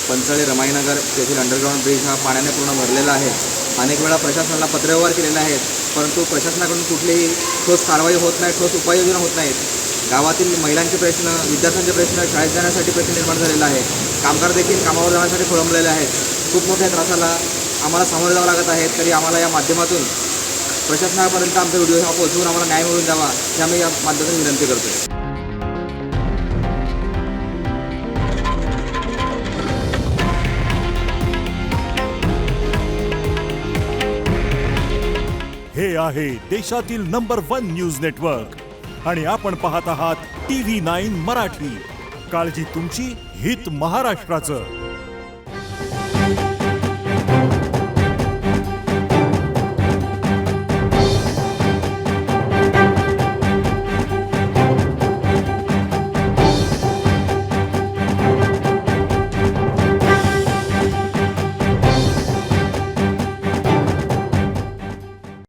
पंचळे रमाईनगर तेथील underground bridge हा पाण्याने पूर्ण भरलेला आहे। अनेक वेळा प्रशासनाला पत्रव्यवहार केलेले आहेत, परंतु प्रशासनाकडून कुठलीही ठोस कारवाई होत नाही, ठोस उपाययोजना होत नाहीत। गावातील महिलांचे प्रश्न, विद्यार्थ्यांचे प्रश्न, शाळेत जाण्यासाठी प्रश्न निर्माण झालेला आहे। कामगार देखील कामावर जाण्यासाठी खोळंबलेले आहेत। खूप मोठ्या त्रासाला आम्हाला सामोरे जावं लागत आहे। तरी आम्हाला या माध्यमातून प्रशासनापर्यंत आमचा व्हिडिओ हा पोहोचवून आम्हाला न्याय मिळवून द्यावा, ही आम्ही या माध्यमातून विनंती करतो। हे आहे देशातील नंबर 1 न्यूज नेटवर्क आणि आपण पाहत आहात TV9 मराठी। काळजी तुमची, हित महाराष्ट्राचं।